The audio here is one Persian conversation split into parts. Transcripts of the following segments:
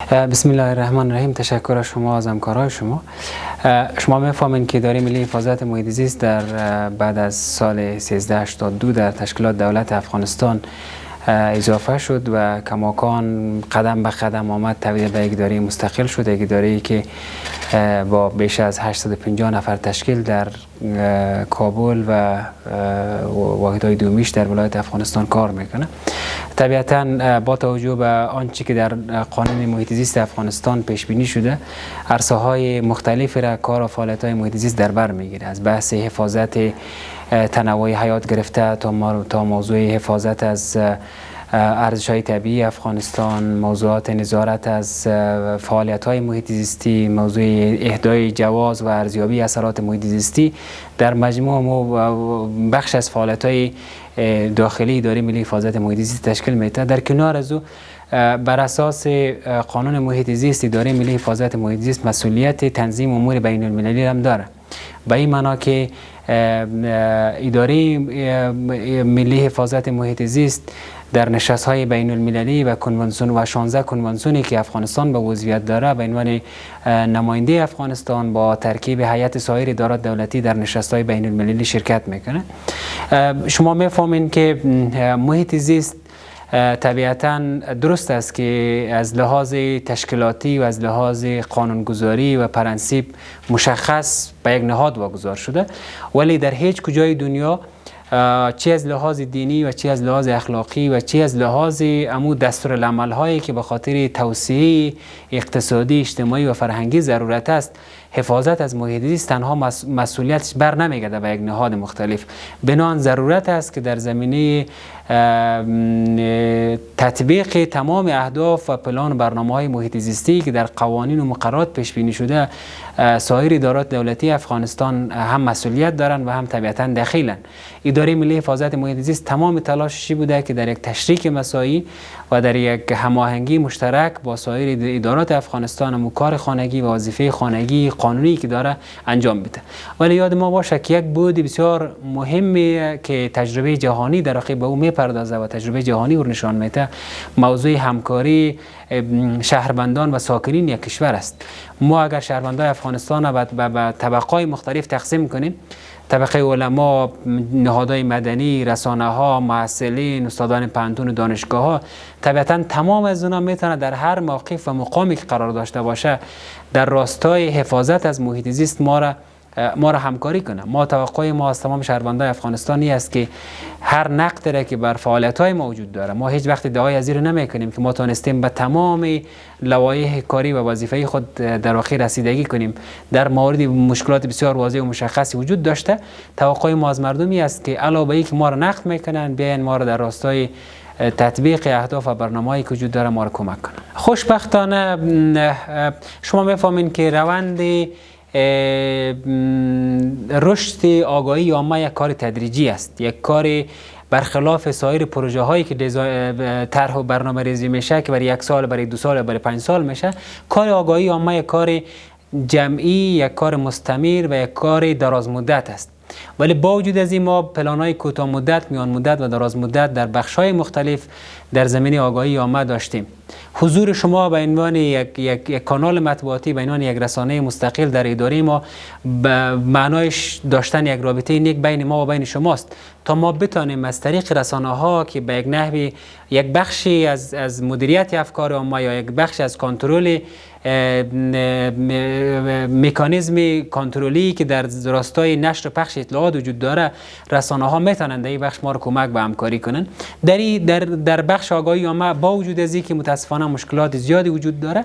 بسم الله الرحمن الرحیم. تشکر از شما، از همکارای شما. شما میفهمین که اداره ملی حفاظت محیط زیست در بعد از سال 1382 در تشکیلات دولت افغانستان اضافه شد و کماکان قدم به قدم آمد تبدیل به یک اداره مستقل شد، یک اداره‌ای که با بیش از 850 نفر تشکیل در کابل و واحدهای دومیش در ولایت افغانستان کار میکنه. طبیعتاً با توجه به آنچه که در قانون محیط زیست افغانستان پیش بینی شده، عرصه‌های مختلفی را کار و فعالیت‌های محیط زیست در بر میگیره، از بحث حفاظت تنوع حیات گرفته تا موضوع حفاظت از ارزش‌های طبیعی افغانستان، موضوعات نظارت از فعالیت‌های محیط زیستی، موضوع اهدای جواز و ارزیابی اثرات محیط زیستی در مجموع بخش از فعالیت‌های داخلی اداره ملی حفاظت محیط زیست تشکیل میده. در کنار از او بر اساس قانون محیط زیست اداره ملی حفاظت محیط زیست مسئولیت تنظیم امور بین المللی هم داره، به این معنا که اداره ملی حفاظت محیط زیست در نشست‌های بین المللی و کنوانسیون و 16 کنوانسیونی که افغانستان به عضویت داره به عنوان نماینده افغانستان با ترکیب هیئت سایر ادارات دولتی در نشست‌های بین المللی شرکت میکنه. شما میفهمین که محیط زیست طبیعتاً درست است که از لحاظ تشکیلاتی و از لحاظ قانونگذاری و پرنسیپ مشخص به یک نهاد واگذار شده، ولی در هیچ کجای دنیا چه از لحاظ دینی و چه از لحاظ اخلاقی و چه از لحاظ امو دستورالعمل هایی که به خاطر توسعه اقتصادی، اجتماعی و فرهنگی ضرورت است، حفاظت از محیط زیست تنها مسئولیتش بر نمیگرده به یک نهاد مختلف. بنابراین ضرورت است که در زمینه تطبیق تمام اهداف و پلان و برنامه‌های محیط زیستی که در قوانین و مقررات پیش بینی شده، سایر ادارات دولتی افغانستان هم مسئولیت دارند و هم طبیعتاً دخیلند. اداره ملی حفاظت محیط زیست تمام تلاشش بوده که در یک تشریک مساعی و در یک هماهنگی مشترک با سایر ادارات افغانستان هم کار خانگی و وظیفه خانگی قانونی که داره انجام بده. ولی یاد ما باشه که یک بود بسیار مهمی که تجربه جهانی در واقع به او میپردازه و تجربه جهانی رو نشان میده، موضوع همکاری شهروندان و ساکنین یک کشور است. ما اگر شهروندان افغانستان را به طبقات مختلف تقسیم کنیم، طبقه علما، نهادهای مدنی، رسانه ها، محصلین، استادان پانتون و دانشگاه ها، طبیعتا تمام از اونا میتونه در هر موقف و مقامی که قرار داشته باشه در راستای حفاظت از محیط زیست ما را همکاری کنه. ما توقع ما از تمام شهروندان افغانستانی است که هر نقدی که بر فعالیت‌های موجود داره، ما هیچ وقت ادعای از این نمی‌کنیم که ما تونستیم به تمام لوایح کاری و وظیفه خود در واقع رسیدگی کنیم. در مورد مشکلات بسیار واضح و مشخصی وجود داشته. توقع ما از مردمی است که علاوه بر اینکه ما را نقد میکنن، بیاین ما را در راستای تطبیق اهداف و برنامه‌ای که وجود داره ما را کمک کنن. خوشبختانه شما می‌فهمین که روند رشد آگاهی عامه یک کار تدریجی است، یک کار برخلاف سایر پروژه هایی که طرح و برنامه ریزی میشه که برای 1 سال، برای 2 سال، برای 5 سال میشه. کار آگاهی عامه یک کار جمعی، یک کار مستمر و یک کار دراز مدت است. ولی با وجود از این ما پلان‌های کوتاه مدت، میان مدت و دراز مدت در بخش‌های مختلف در زمینه آگاهی عامه داشتیم. حضور شما به عنوان یک کانال مطبوعاتی، به عنوان یک رسانه مستقل در اداره ما به معنایش داشتن یک رابطه نیک بین ما و بین شماست تا ما بتانیم از طریق رسانه‌ها که به یک نحوی یک بخشی از مدیریت افکار عامه یا یک بخش از کنترل مکانیزم کنترلی که در راستای نشر و پخش اطلاعات وجود داره، رسانه‌ها میتونن در این بخش ما رو کمک به همکاری کنن. در بخش آگاهی عامه با وجود از اینکه متاسفانه مشکلات زیادی وجود داره،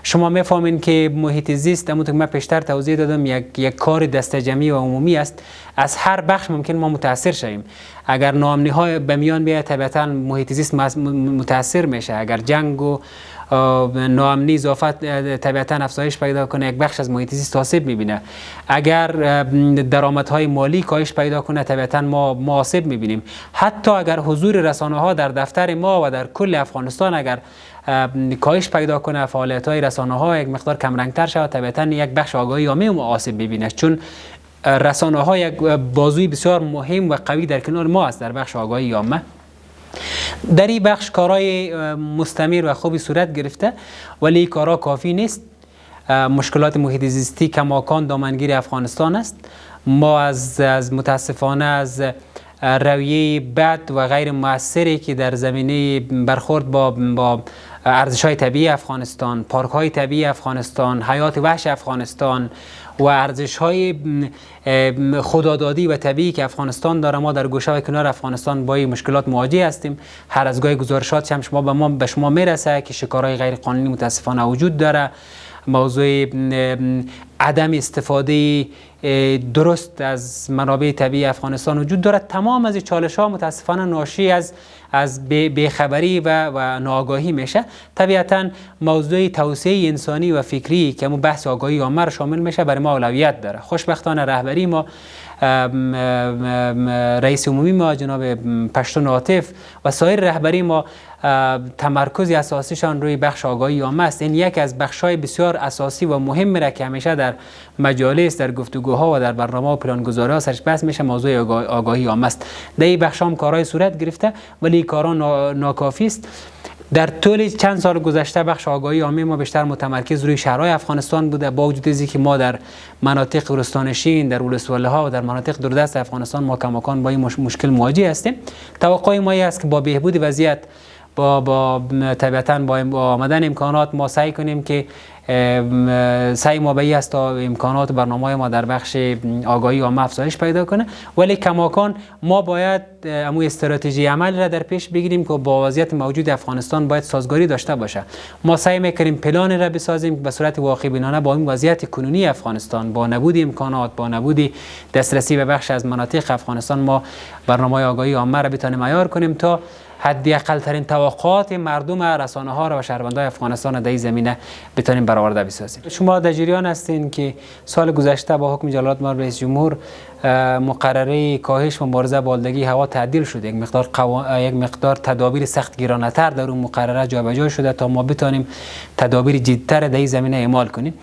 شما میفهمین که محیط زیست همونطور که من پیشتر توضیح دادم یک کار دسته جمعی و عمومی است. از هر بخش ممکن ما متاثر شویم. اگر ناامنی های به میان بیاید طبیعتا محیط زیست متاثر میشه. اگر جنگ و ناامنی اضافت طبیعتا افزایش پیدا کنه، یک بخش از محیط زیست آسیب میبینه. اگر درآمدهای مالی کاهش پیدا کنه، طبیعتا ما آسیب میبینیم. حتی اگر حضور رسانه ها در دفتر ما و در کل افغانستان اگر کاهش پیدا کنه، فعالیت‌های رسانه‌ها یک مقدار کمرنگ‌تر شود، طبیعتا یک بخش آگاهی عامه آسیب ببینه، چون رسانه‌ها یک بازوی بسیار مهم و قوی در کنار ما است در بخش آگاهی عامه. در این بخش کارهای مستمر و خوبی صورت گرفته، ولی کارها کافی نیست. مشکلات محیط زیستی کماکان دامنگیر افغانستان است. ما از متاسفانه از رویه بد و غیر مؤثری که در زمینه برخورد با ارزش‌های طبیعی افغانستان، پارک‌های طبیعی افغانستان، حیات وحش افغانستان و ارزش‌های خدادادی و طبیعی که افغانستان داره، ما در گوشه و کنار افغانستان با این مشکلات مواجه هستیم. هر از گاهی گزارشات هم به شما میرسه که شکارهای غیر قانونی متاسفانه وجود داره. موضوع عدم استفاده درست از منابع طبیعی افغانستان وجود دارد. تمام از این چالش‌ها متاسفانه ناشی از بیخبری و ناآگاهی میشه. طبیعتاً موضوع توسعه انسانی و فکری که همون بحث آگاهی عامه شامل میشه برای ما اولویت داره. خوشبختانه رهبری ما، رئیس عمومی ما جناب پشتون عاطف و سایر رهبری ما تمرکز اساسیشان روی بخش آگاهی عامه است. این یک از بخش‌های بسیار اساسی و مهم را که همیشه در مجالس، در گفتگوها و در برنامه و پلانگذاری‌ها سرش بحث میشه، موضوع آگاهی عامه است. در این بخش هم کارهای صورت گرفته ولی کارها ناکافی است. در طول چند سال گذشته بخش آگاهی عامه ما بیشتر متمرکز روی شهرهای افغانستان بوده، با وجود از اینکه ما در مناطق روستانشین، در ولسوالی‌ها و در مناطق دوردست افغانستان ما کماکان با این مشکل مواجه هستیم. توقع ما است که با بهبود وضعیت، طبیعتاً با آمدن امکانات ما سعی کنیم که سعی ما به این است تا امکانات برنامه ما در بخش آگاهی عامه افزایش پیدا کنه، ولی کماکان ما باید امو استراتژی عمل را در پیش بگیریم که با وضعیت موجود افغانستان باید سازگاری داشته باشه. ما سعی میکنیم پلان را بسازیم به صورت واقع بینانه با این وضعیت کنونی افغانستان، با نبود امکانات، با نبود دسترسی به بخش از مناطق افغانستان، ما برنامه آگاهی عامه را بتونیم عیار کنیم تا حدی اقل ترین توقعات مردم، رسانه ها را و شهروندان افغانستان در این زمینه بتونیم برآورده بسازیم. شما در جریان هستین که سال گذشته با حکم جلالت مآل رئیس جمهور مقرره کاهش و مبارزه با آلودگی هوا تعدیل شده. یک مقدار تدابیر سخت گیرانه‌تر در اون مقرره جابجا شده تا ما بتونیم تدابیر جدی‌تر در این زمینه اعمال کنیم.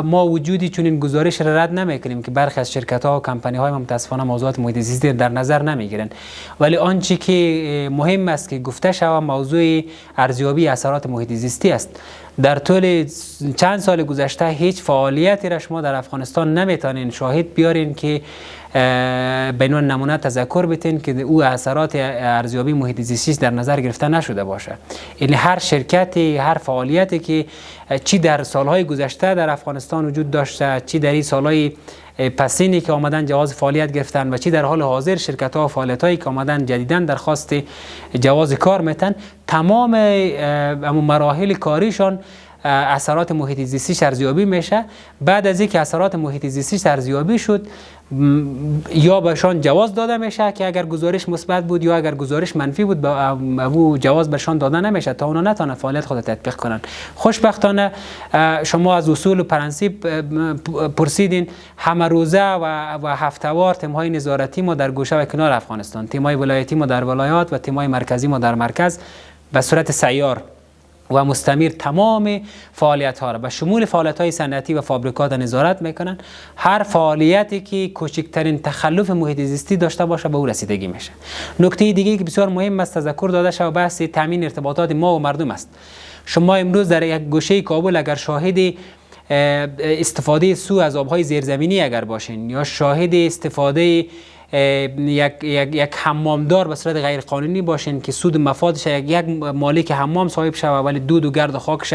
ما وجودی چون این گزارش را رد نمی‌کنیم که برخی از شرکت‌ها و کمپانی‌های متأسفانه موضوعات محیط زیستی در نظر نمی‌گیرند، ولی آنچه که مهم است که گفته شود موضوع ارزیابی اثرات محیط زیستی است. در طول چند سال گذشته هیچ فعالیتی را شما در افغانستان نمیتونین شاهد بیارین که به عنوان نمونه تذکر بتین که او اثرات ارزیابی محیط زیستی در نظر گرفته نشده باشه. یعنی هر شرکتی، هر فعالیتی که چی در سالهای گذشته در افغانستان وجود داشته، چی در این سالهای پسینی که آمدن جواز فعالیت گرفتن و چی در حال حاضر شرکت‌ها و فعالیت‌هایی که آمدن جدیداً درخواست جواز کار میتن، تمام مراحل کاریشان اثرات محیط زیستی ارزیابی میشه. بعد از اینکه اثرات محیط زیستی ارزیابی شد یا بهشان جواز داده میشه که اگر گزارش مثبت بود یا اگر گزارش منفی بود به جواز بهشان داده نمیشه تا اونا نتونن فعالیت خود تطبیق کنن. خوشبختانه شما از اصول و پرنسیپ پرسیدین. همه روزه و هفته‌وار تیم‌های نظارتی ما در گوشه و کنار افغانستان، تیم‌های ولایتی ما در ولایات و تیم‌های مرکزی ما در مرکز به صورت سیار و مستمر تمام فعالیت ها را به شمول فعالیت های صنعتی و فابریکات نظارت میکنن. هر فعالیتی که کوچکترین تخلف محیط زیستی داشته باشه به او رسیدگی میشه. نکته دیگه که بسیار مهم است تذکر داده شود بحث تامین ارتباطات ما و مردم است. شما امروز در یک گوشه کابل اگر شاهد استفاده سو از آبهای زیرزمینی اگر باشین یا شاهد استفاده یک حمامدار به صورت غیر قانونی باشین که سود مفادش یک مالک حمام صاحب شوه ولی دود و گرد و خاکش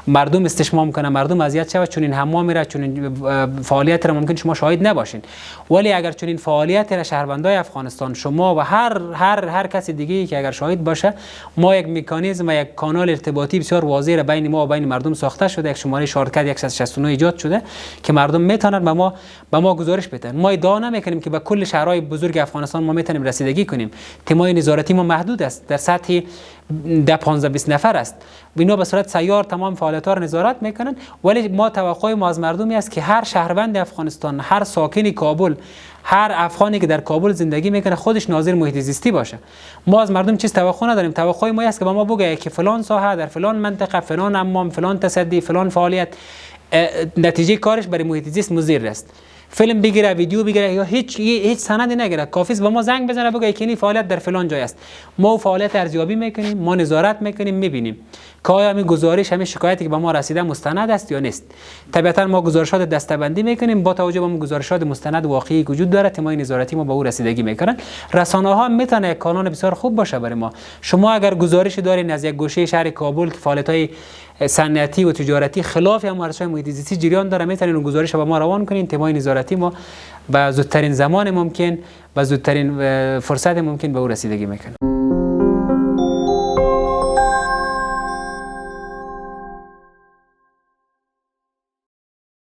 مردم استشمام کنه، مردم اذیت شوه، چون این حمامی را، چون این فعالیت را ممکن شما شاهد نباشین. ولی اگر چون این فعالیت را شهروندای افغانستان، شما و هر کسی دیگه‌ای که اگر شاهد باشه، ما یک مکانیزم و یک کانال ارتباطی بسیار واضح را بین ما و بین مردم ساخته شده. یک شماره شارکت 169 ایجاد شده که مردم میتونن به ما گزارش بدن. ما ادعا نمیکنیم که به کل شهرهای بزرگ افغانستان ما میتونیم رسیدگی کنیم. تیم‌های نظارتی ما محدود است، در سطح 15-20 نفر است. اینا به صورت سیار تمام فعالیت‌ها را نظارت میکنن، ولی ما توقع ما از مردمی است که هر شهروند افغانستان، هر ساکن کابل، هر افغانی که در کابل زندگی میکنه خودش ناظر محیط زیستی باشه. ما از مردم چیز توقع نداریم. توقع ما است که به ما بگه که فلان ساحه در فلان منطقه، فلان حمام، فلان تصدی، فلان فعالیت نتیجه کارش برای محیط زیست مضر است. فیلم بگیره، ویدیو بگیره یا هیچ سندی نگیره، کافی است به ما زنگ بزنه بگه که این فعالیت در فلان جای است، ما فعالیت ارزیابی میکنیم، ما نظارت میکنیم، میبینیم که آیا همین گزارش، همین شکایتی که به ما رسیده مستند است یا نیست. طبیعتا ما گزارشات دسته‌بندی میکنیم با توجه به اون گزارشات مستند واقعی که وجود داره، تیمای نظارتی ما به او رسیدگی میکنن. رسانه‌ها میتونه یک کانال بسیار خوب باشه برای ما. شما اگر گزارشی دارین از یک گوشه شهر کابل که فعالیت‌های صنعتی و تجارتی خلاف ممارسات محیط زیستی جریان داره، میتونین اون گزارش به ما روان کنین. تیمای نظارتی ما به زودترین زمان ممکن و زودترین فرصت ممکن به او رسیدگی میکنه.